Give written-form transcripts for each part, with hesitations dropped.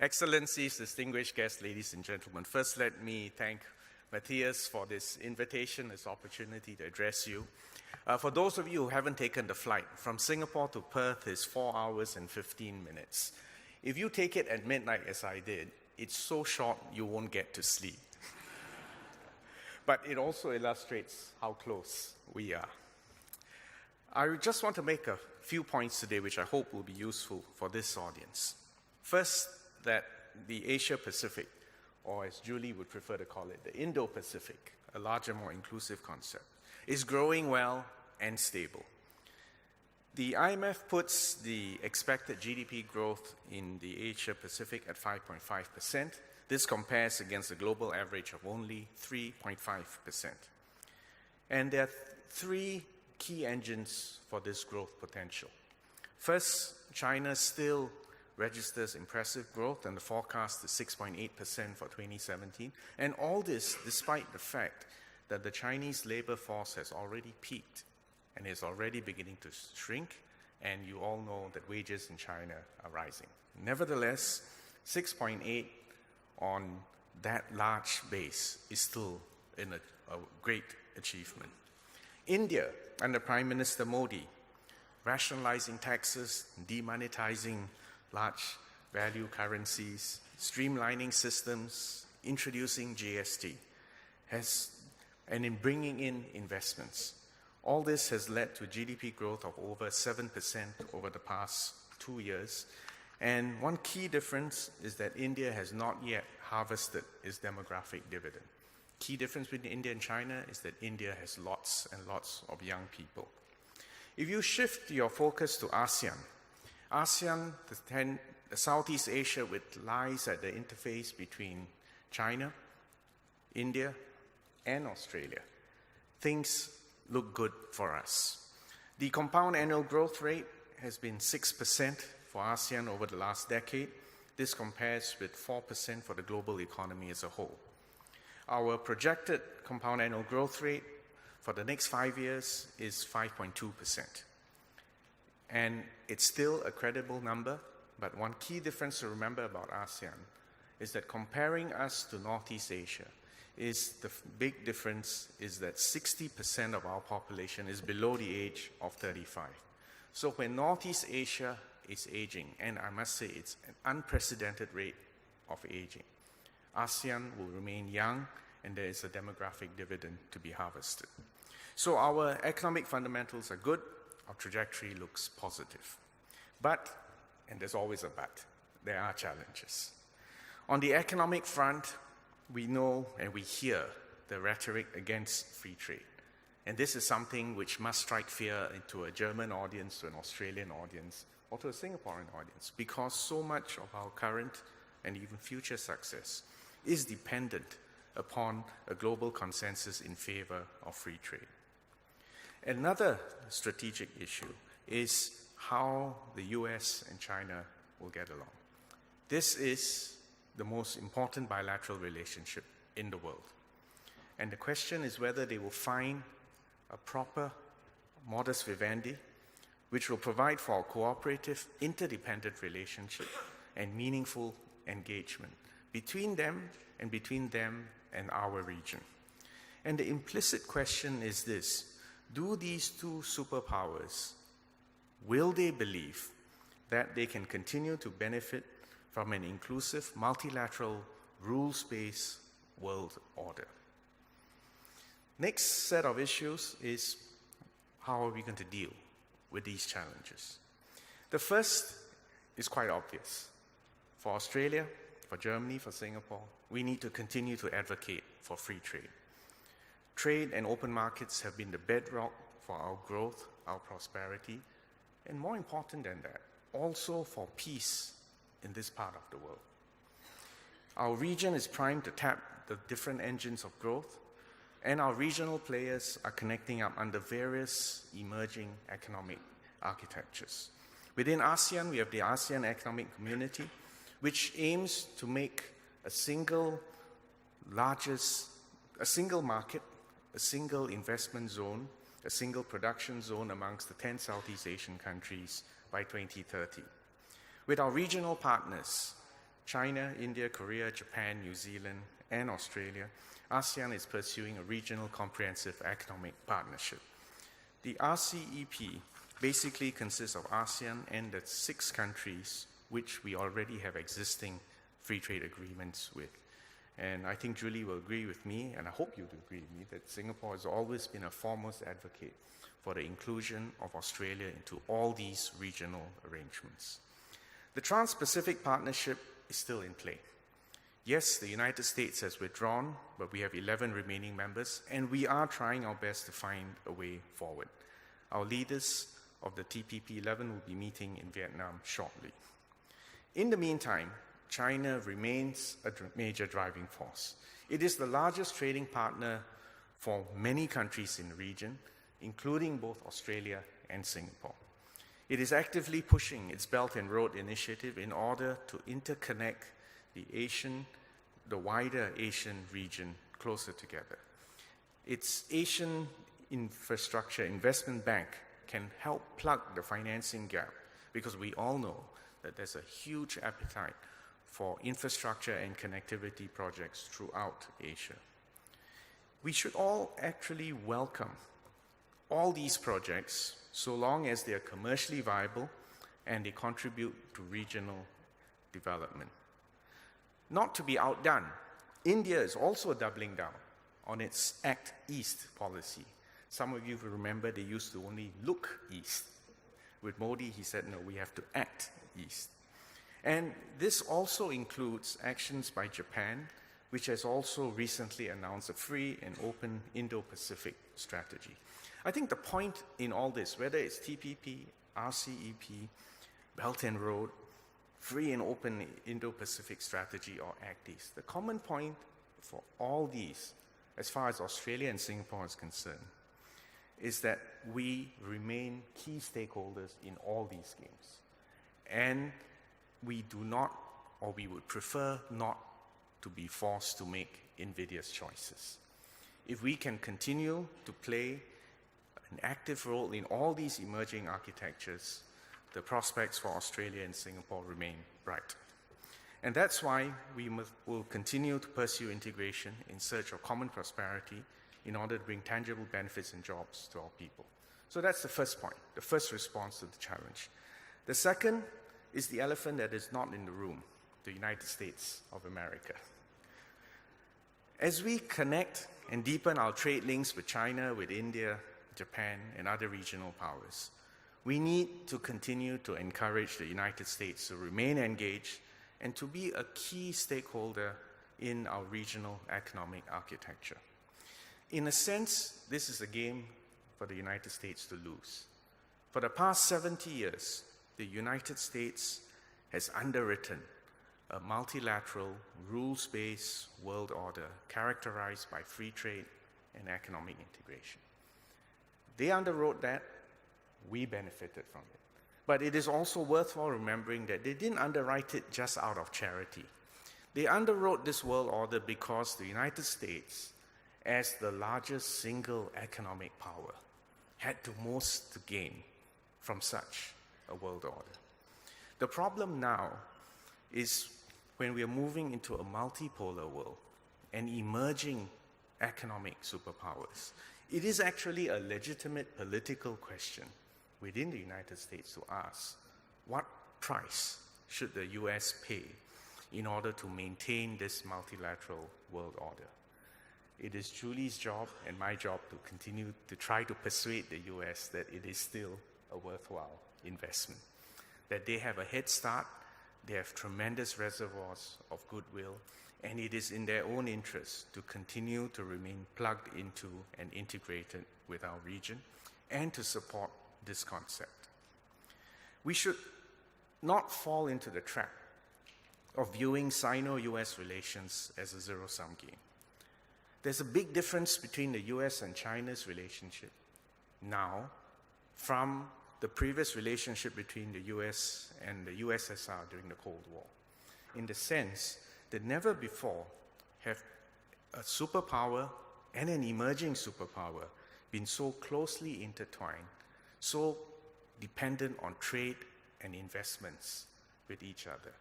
Excellencies, distinguished guests, ladies and gentlemen, first let me thank Matthias for this invitation, this opportunity to address you. For those of you who haven't taken the flight, from Singapore to Perth is 4 hours and 15 minutes. If you take it at midnight as I did, it's so short you won't get to sleep. But it also illustrates how close we are. I just want to make a few points today which I hope will be useful for this audience. First, that the Asia-Pacific, or as Julie would prefer to call it, the Indo-Pacific, a larger, more inclusive concept, is growing well and stable. The IMF puts the expected GDP growth in the Asia-Pacific at 5.5%. This compares against the global average of only 3.5%. And there are three key engines for this growth potential. First, China still registers impressive growth, and the forecast is 6.8% for 2017. And all this despite the fact that the Chinese labor force has already peaked and is already beginning to shrink, and you all know that wages in China are rising. Nevertheless, 6.8 on that large base is still a great achievement. India, under Prime Minister Modi, rationalizing taxes, demonetizing large value currencies, streamlining systems, introducing GST, and in bringing in investments. All this has led to GDP growth of over 7% over the past 2 years. And one key difference is that India has not yet harvested its demographic dividend. Key difference between India and China is that India has lots and lots of young people. If you shift your focus to ASEAN, the Southeast Asia, which lies at the interface between China, India, and Australia, things look good for us. The compound annual growth rate has been 6% for ASEAN over the last decade. This compares with 4% for the global economy as a whole. Our projected compound annual growth rate for the next 5 years is 5.2%. And it's still a credible number, but one key difference to remember about ASEAN is that comparing us to Northeast Asia, the big difference is that 60% of our population is below the age of 35. So when Northeast Asia is aging, and I must say it's an unprecedented rate of aging, ASEAN will remain young, and there is a demographic dividend to be harvested. So our economic fundamentals are good. Our trajectory looks positive. But, and there's always a but, there are challenges. On the economic front, we know and we hear the rhetoric against free trade. And this is something which must strike fear into a German audience, to an Australian audience, or to a Singaporean audience, because so much of our current and even future success is dependent upon a global consensus in favor of free trade. Another strategic issue is how the US and China will get along. This is the most important bilateral relationship in the world. And the question is whether they will find a proper modus vivendi which will provide for a cooperative, interdependent relationship and meaningful engagement between them and our region. And the implicit question is this: do these two superpowers, will they believe that they can continue to benefit from an inclusive, multilateral, rules-based world order? Next set of issues is how are we going to deal with these challenges? The first is quite obvious. For Australia, for Germany, for Singapore, we need to continue to advocate for free trade. Trade and open markets have been the bedrock for our growth, our prosperity, and more important than that, also for peace in this part of the world. Our region is primed to tap the different engines of growth, and our regional players are connecting up under various emerging economic architectures. Within ASEAN, we have the ASEAN Economic Community, which aims to make a single market, a single investment zone, a single production zone amongst the 10 Southeast Asian countries by 2030. With our regional partners, China, India, Korea, Japan, New Zealand, and Australia, ASEAN is pursuing a regional comprehensive economic partnership. The RCEP basically consists of ASEAN and the 6 countries which we already have existing free trade agreements with. And I think Julie will agree with me, and I hope you'd agree with me, that Singapore has always been a foremost advocate for the inclusion of Australia into all these regional arrangements. The Trans-Pacific Partnership is still in play. Yes, the United States has withdrawn, but we have 11 remaining members, and we are trying our best to find a way forward. Our leaders of the TPP-11 will be meeting in Vietnam shortly. In the meantime, China remains a major driving force. It is the largest trading partner for many countries in the region, including both Australia and Singapore. It is actively pushing its Belt and Road Initiative in order to interconnect the wider Asian region closer together. Its Asian Infrastructure Investment Bank can help plug the financing gap, because we all know that there's a huge appetite for infrastructure and connectivity projects throughout Asia. We should all actually welcome all these projects so long as they are commercially viable and they contribute to regional development. Not to be outdone, India is also doubling down on its Act East policy. Some of you will remember they used to only look east. With Modi, he said, no, we have to act east. And this also includes actions by Japan, which has also recently announced a free and open Indo-Pacific strategy. I think the point in all this, whether it's TPP, RCEP, Belt and Road, free and open Indo-Pacific strategy, or Act East, the common point for all these, as far as Australia and Singapore is concerned, is that we remain key stakeholders in all these games. And we do not, or we would prefer not to be forced to make invidious choices. If we can continue to play an active role in all these emerging architectures, the prospects for Australia and Singapore remain bright. And that's why we will continue to pursue integration in search of common prosperity in order to bring tangible benefits and jobs to our people. So that's the first point, the first response to the challenge. The second is the elephant that is not in the room, the United States of America. As we connect and deepen our trade links with China, with India, Japan, and other regional powers, we need to continue to encourage the United States to remain engaged and to be a key stakeholder in our regional economic architecture. In a sense, this is a game for the United States to lose. For the past 70 years, the United States has underwritten a multilateral, rules-based world order characterized by free trade and economic integration. They underwrote that, we benefited from it. But it is also worthwhile remembering that they didn't underwrite it just out of charity. They underwrote this world order because the United States, as the largest single economic power, had the most to gain from such a world order. The problem now is when we are moving into a multipolar world and emerging economic superpowers, it is actually a legitimate political question within the United States to ask, what price should the US pay in order to maintain this multilateral world order? It is Julie's job and my job to continue to try to persuade the US that it is still a worthwhile investment, that they have a head start, they have tremendous reservoirs of goodwill, and it is in their own interest to continue to remain plugged into and integrated with our region and to support this concept. We should not fall into the trap of viewing Sino-US relations as a zero-sum game. There's a big difference between the US and China's relationship now from the previous relationship between the US and the USSR during the Cold War, in the sense that never before have a superpower and an emerging superpower been so closely intertwined, so dependent on trade and investments with each other.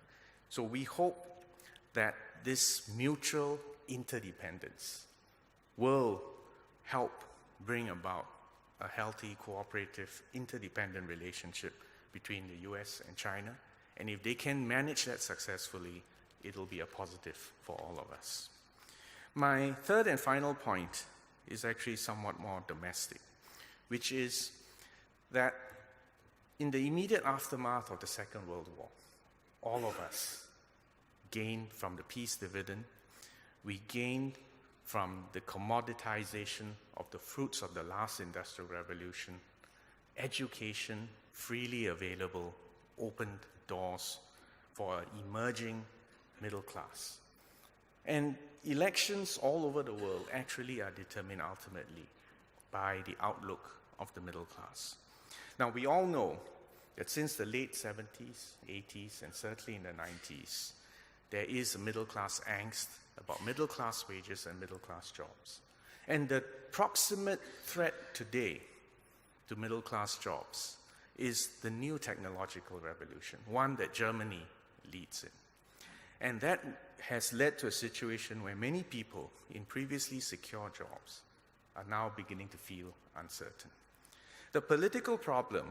So we hope that this mutual interdependence will help bring about a healthy, cooperative, interdependent relationship between the US and China. And if they can manage that successfully, it'll be a positive for all of us. My third and final point is actually somewhat more domestic, which is that in the immediate aftermath of the Second World War, all of us gained from the peace dividend. We gained from the commoditization of the fruits of the last industrial revolution. Education, freely available, opened doors for an emerging middle class. And elections all over the world actually are determined ultimately by the outlook of the middle class. Now, we all know that since the late 70s, 80s, and certainly in the 90s, there is a middle class angst about middle class wages and middle class jobs. And the proximate threat today to middle class jobs is the new technological revolution, one that Germany leads in. And that has led to a situation where many people in previously secure jobs are now beginning to feel uncertain. The political problem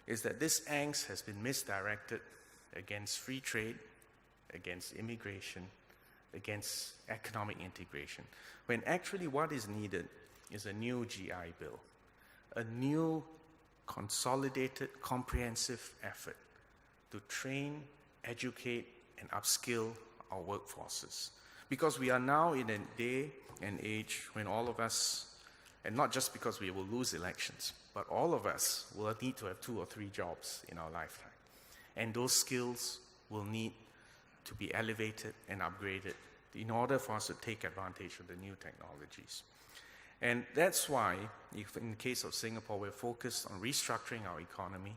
is that this angst has been misdirected against free trade, against immigration, against economic integration, when actually what is needed is a new GI Bill, a new consolidated, comprehensive effort to train, educate, and upskill our workforces. Because we are now in a day and age when all of us, and not just because we will lose elections, but all of us will need to have 2 or 3 jobs in our lifetime. And those skills will need to be elevated and upgraded in order for us to take advantage of the new technologies. And that's why, if in the case of Singapore, we're focused on restructuring our economy,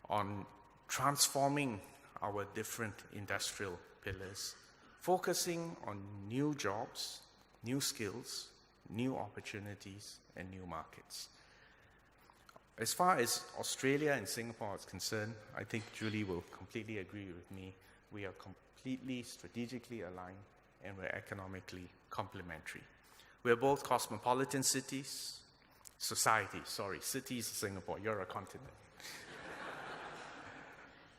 on transforming our different industrial pillars, focusing on new jobs, new skills, new opportunities, and new markets. As far as Australia and Singapore is concerned, I think Julie will completely agree with me. We are completely strategically aligned and we're economically complementary. We're both cosmopolitan cities, cities of Singapore, you're a continent.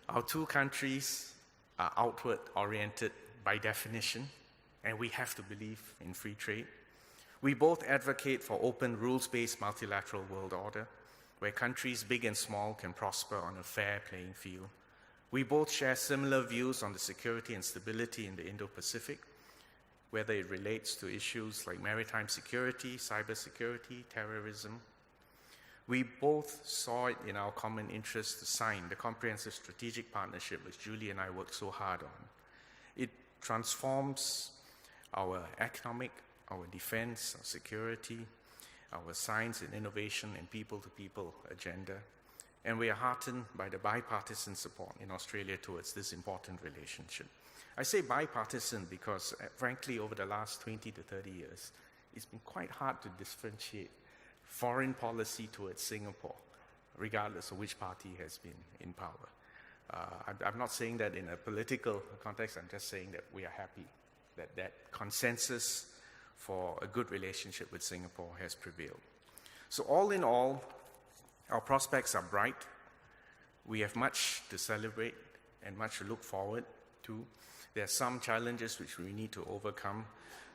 Our 2 countries are outward oriented by definition, and we have to believe in free trade. We both advocate for open, rules-based multilateral world order, where countries big and small can prosper on a fair playing field. We both share similar views on the security and stability in the Indo-Pacific, whether it relates to issues like maritime security, cybersecurity, terrorism. We both saw it in our common interest to sign the comprehensive strategic partnership which Julie and I worked so hard on. It transforms our economic, our defense, our security, our science and innovation and people-to-people agenda. And we are heartened by the bipartisan support in Australia towards this important relationship. I say bipartisan because, frankly, over the last 20 to 30 years, it's been quite hard to differentiate foreign policy towards Singapore, regardless of which party has been in power. I'm not saying that in a political context, I'm just saying that we are happy that that consensus for a good relationship with Singapore has prevailed. So all in all, our prospects are bright. We have much to celebrate and much to look forward to. There are some challenges which we need to overcome,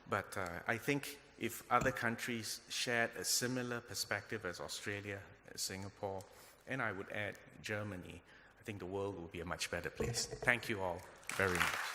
but I think if other countries shared a similar perspective as Australia, as Singapore, and I would add Germany, I think the world will be a much better place. Thank you all very much.